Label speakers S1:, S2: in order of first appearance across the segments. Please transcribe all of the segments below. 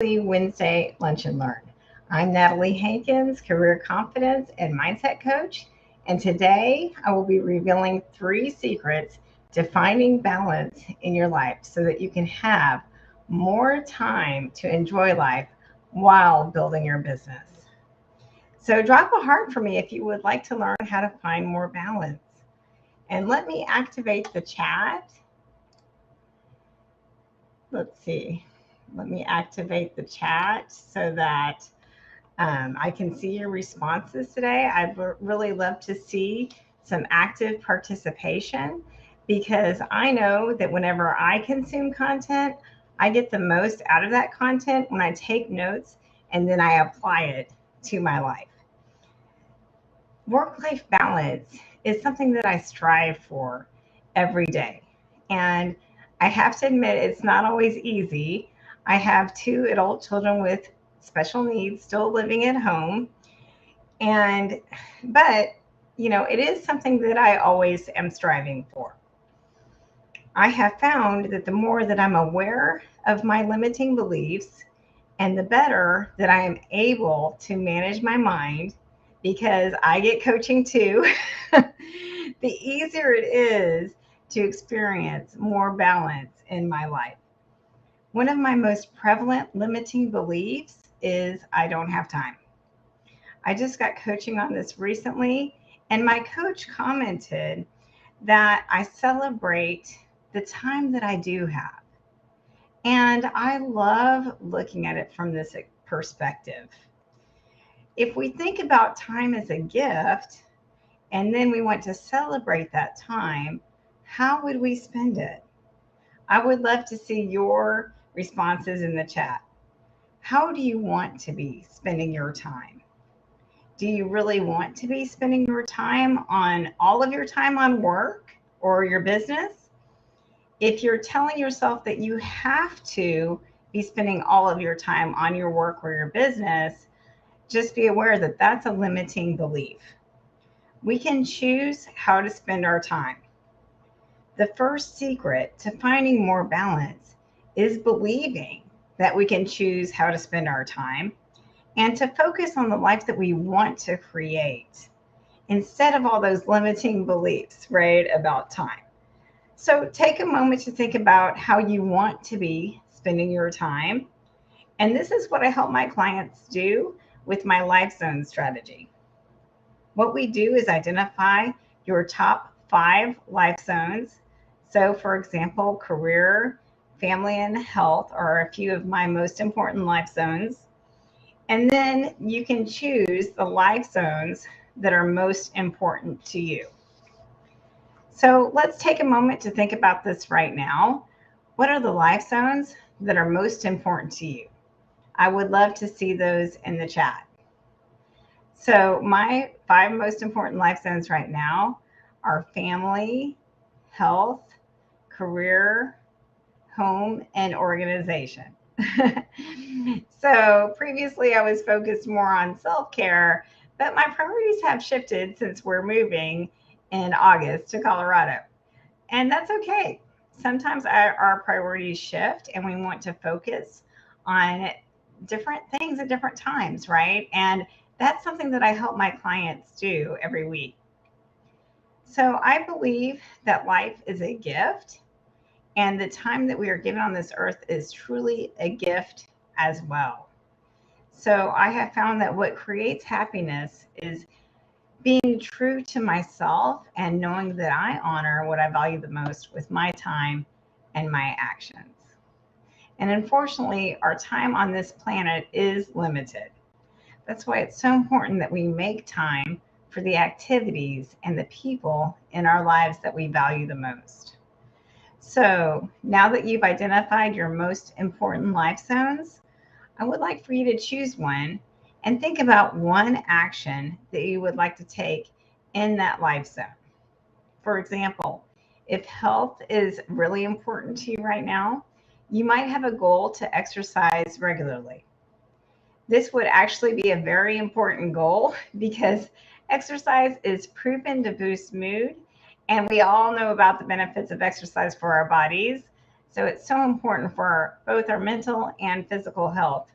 S1: Wednesday Lunch and Learn. I'm Natalie Hankins, career confidence and mindset coach, and today I will be revealing three secrets to finding balance in your life so that you can have more time to enjoy life while building your business. So, drop a heart for me if you would like to learn how to find more balance. And let me activate the chat. Let's see. Let me activate the chat so that I can see your responses today. I'd really love to see some active participation because I know that whenever I consume content, I get the most out of that content when I take notes and then I apply it to my life. Work life balance is something that I strive for every day. And I have to admit, it's not always easy. I have two adult children with special needs still living at home. And, but, it is something that I always am striving for. I have found that the more that I'm aware of my limiting beliefs and the better that I am able to manage my mind, because I get coaching too, the easier it is to experience more balance in my life. One of my most prevalent limiting beliefs is I don't have time. I just got coaching on this recently, and my coach commented that I celebrate the time that I do have. And I love looking at it from this perspective. If we think about time as a gift and then we want to celebrate that time, how would we spend it? I would love to see your responses in the chat. How do you want to be spending your time? Do you really want to be spending your time on all of your time on work or your business? If you're telling yourself that you have to be spending all of your time on your work or your business, just be aware that that's a limiting belief. We can choose how to spend our time. The first secret to finding more balance is believing that we can choose how to spend our time and to focus on the life that we want to create instead of all those limiting beliefs, right, about time. So take a moment to think about how you want to be spending your time. And this is what I help my clients do with my life zone strategy. What we do is identify your top 5 life zones. So, for example, career, family, and health are a few of my most important life zones. And then you can choose the life zones that are most important to you. So let's take a moment to think about this right now. What are the life zones that are most important to you? I would love to see those in the chat. So my 5 most important life zones right now are family, health, career, home, and organization. So previously I was focused more on self-care, but my priorities have shifted since we're moving in August to Colorado. And that's okay. Sometimes our priorities shift and we want to focus on different things at different times, right? And that's something that I help my clients do every week. So I believe that life is a gift, and the time that we are given on this earth is truly a gift as well. So I have found that what creates happiness is being true to myself and knowing that I honor what I value the most with my time and my actions. And unfortunately, our time on this planet is limited. That's why it's so important that we make time for the activities and the people in our lives that we value the most. So now that you've identified your most important life zones, I would like for you to choose one and think about one action that you would like to take in that life zone. For example, if health is really important to you right now, you might have a goal to exercise regularly. This would actually be a very important goal because exercise is proven to boost mood, and we all know about the benefits of exercise for our bodies. So it's so important for both our mental and physical health.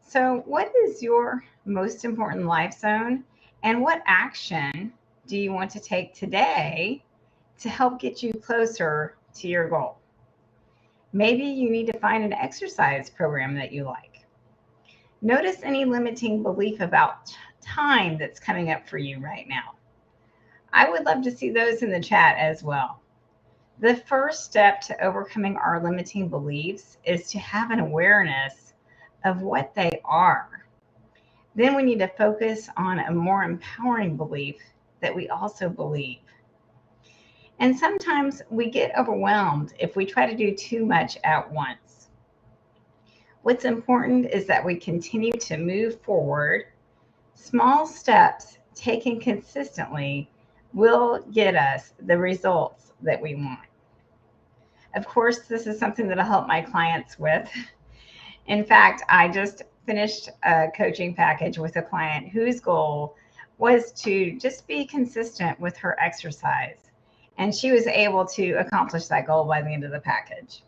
S1: So, what is your most important life zone, and what action do you want to take today to help get you closer to your goal? Maybe you need to find an exercise program that you like. Notice any limiting belief about time that's coming up for you right now. I would love to see those in the chat as well. The first step to overcoming our limiting beliefs is to have an awareness of what they are. Then we need to focus on a more empowering belief that we also believe. And sometimes we get overwhelmed if we try to do too much at once. What's important is that we continue to move forward. Small steps taken consistently will get us the results that we want. Of course, this is something that I help my clients with. In fact, I just finished a coaching package with a client whose goal was to just be consistent with her exercise. And she was able to accomplish that goal by the end of the package.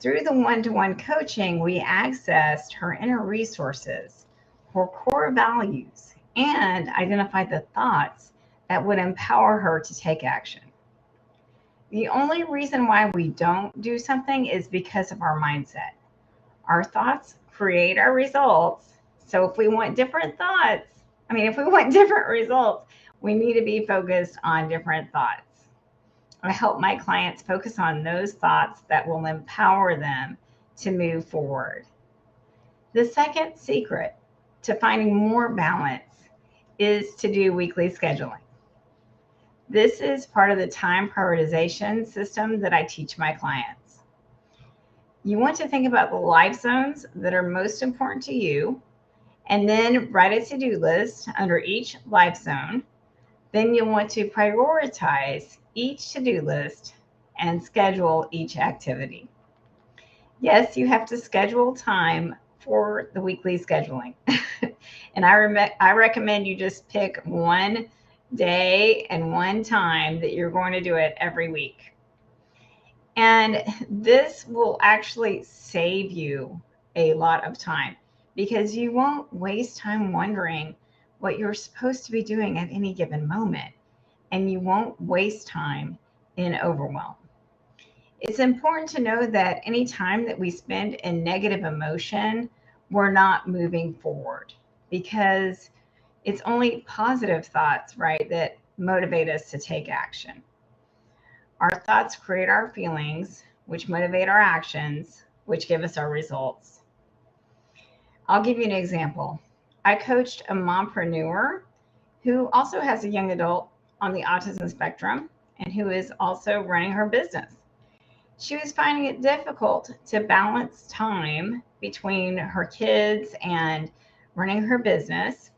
S1: Through the one-to-one coaching, we accessed her inner resources, her core values, and identified the thoughts that would empower her to take action. The only reason why we don't do something is because of our mindset. Our thoughts create our results. So if we want different results, we need to be focused on different thoughts. I help my clients focus on those thoughts that will empower them to move forward. The second secret to finding more balance is to do weekly scheduling. This is part of the time prioritization system that I teach my clients. You want to think about the life zones that are most important to you, and then write a to-do list under each life zone. Then you'll want to prioritize each to-do list and schedule each activity. Yes, you have to schedule time for the weekly scheduling. And I recommend you just pick one day and one time that you're going to do it every week. And this will actually save you a lot of time because you won't waste time wondering what you're supposed to be doing at any given moment, and you won't waste time in overwhelm. It's important to know that any time that we spend in negative emotion, we're not moving forward because it's only positive thoughts, right, that motivate us to take action. Our thoughts create our feelings, which motivate our actions, which give us our results. I'll give you an example. I coached a mompreneur who also has a young adult on the autism spectrum and who is also running her business. She was finding it difficult to balance time between her kids and running her business.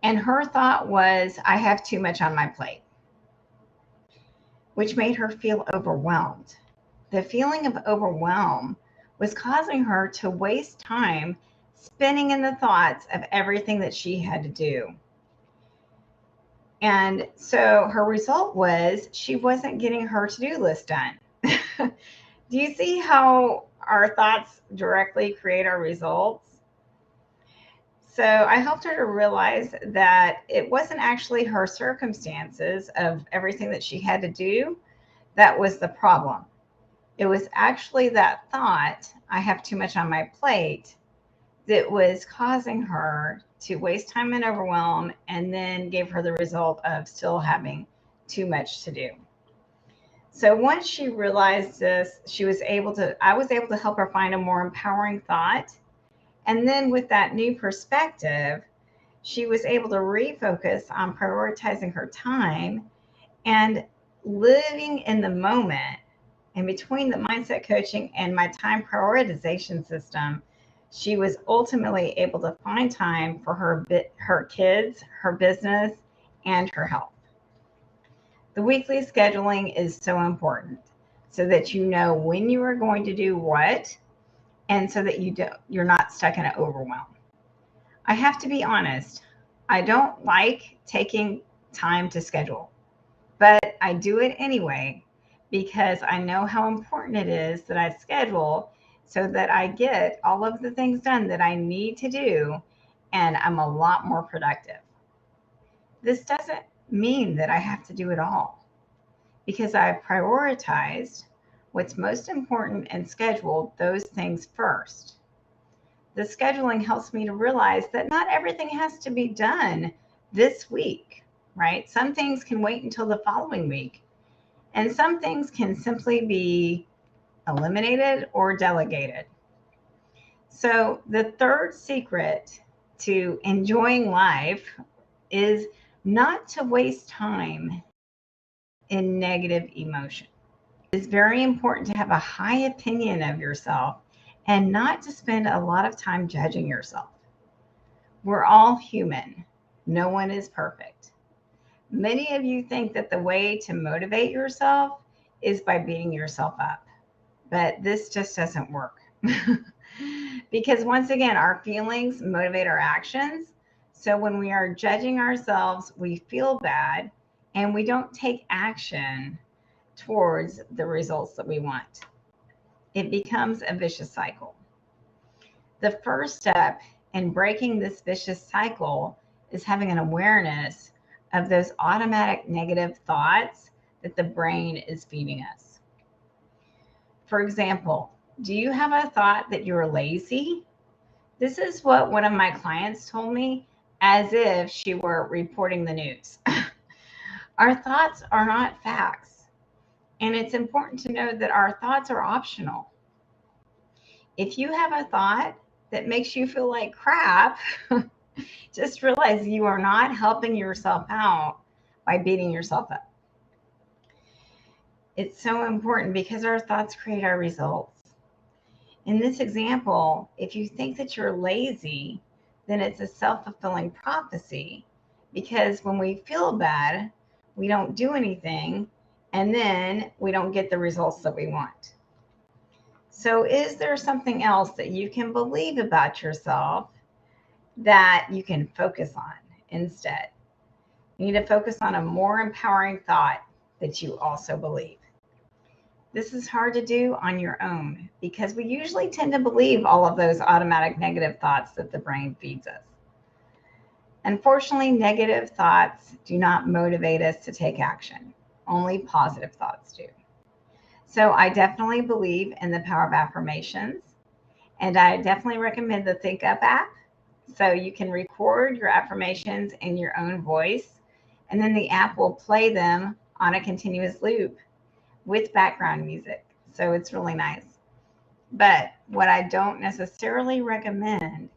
S1: And her thought was, I have too much on my plate, which made her feel overwhelmed. The feeling of overwhelm was causing her to waste time spinning in the thoughts of everything that she had to do. And so her result was she wasn't getting her to-do list done. Do you see how our thoughts directly create our results? So I helped her to realize that it wasn't actually her circumstances of everything that she had to do that was the problem. It was actually that thought, I have too much on my plate, that was causing her to waste time and overwhelm, and then gave her the result of still having too much to do. So once she realized this, I was able to help her find a more empowering thought. And then with that new perspective, she was able to refocus on prioritizing her time and living in the moment. And between the mindset coaching and my time prioritization system, she was ultimately able to find time for her kids, her business, and her health. The weekly scheduling is so important so that you know when you are going to do what, and so that you're not stuck in an overwhelm. I have to be honest, I don't like taking time to schedule, but I do it anyway because I know how important it is that I schedule so that I get all of the things done that I need to do and I'm a lot more productive. This doesn't mean that I have to do it all because I've prioritized what's most important and scheduled those things first. The scheduling helps me to realize that not everything has to be done this week, right? Some things can wait until the following week, and some things can simply be eliminated or delegated. So, the third secret to enjoying life is not to waste time in negative emotion. It's very important to have a high opinion of yourself and not to spend a lot of time judging yourself. We're all human, no one is perfect. Many of you think that the way to motivate yourself is by beating yourself up, but this just doesn't work. Because once again, our feelings motivate our actions. So when we are judging ourselves, we feel bad and we don't take action towards the results that we want. It becomes a vicious cycle. The first step in breaking this vicious cycle is having an awareness of those automatic negative thoughts that the brain is feeding us. For example, do you have a thought that you're lazy? This is what one of my clients told me as if she were reporting the news. Our thoughts are not facts, and it's important to know that our thoughts are optional. If you have a thought that makes you feel like crap, just realize you are not helping yourself out by beating yourself up. It's so important because our thoughts create our results. In this example, if you think that you're lazy, then it's a self fulfilling prophecy because when we feel bad, we don't do anything and then we don't get the results that we want. So, is there something else that you can believe about yourself that you can focus on instead? You need to focus on a more empowering thought that you also believe. This is hard to do on your own because we usually tend to believe all of those automatic negative thoughts that the brain feeds us. Unfortunately, negative thoughts do not motivate us to take action. Only positive thoughts do. So I definitely believe in the power of affirmations, and I definitely recommend the Think Up app. So you can record your affirmations in your own voice, and then the app will play them on a continuous loop with background music. So it's really nice. But what I don't necessarily recommend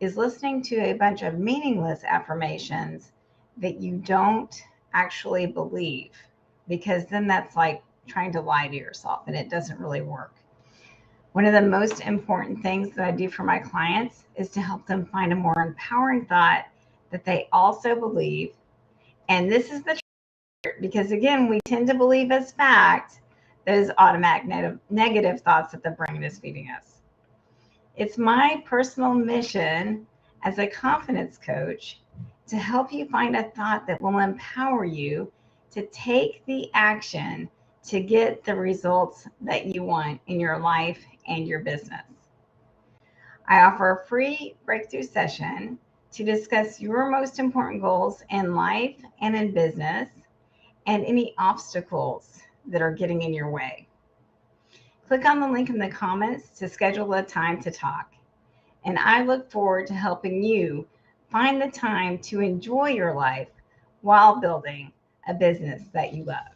S1: is listening to a bunch of meaningless affirmations that you don't actually believe, because then that's like trying to lie to yourself and it doesn't really work. One of the most important things that I do for my clients is to help them find a more empowering thought that they also believe. And this is the trick, because again, we tend to believe as fact those automatic negative thoughts that the brain is feeding us. It's my personal mission as a confidence coach to help you find a thought that will empower you to take the action to get the results that you want in your life and your business. I offer a free breakthrough session to discuss your most important goals in life and in business and any obstacles that are getting in your way. Click on the link in the comments to schedule a time to talk. And I look forward to helping you find the time to enjoy your life while building a business that you love.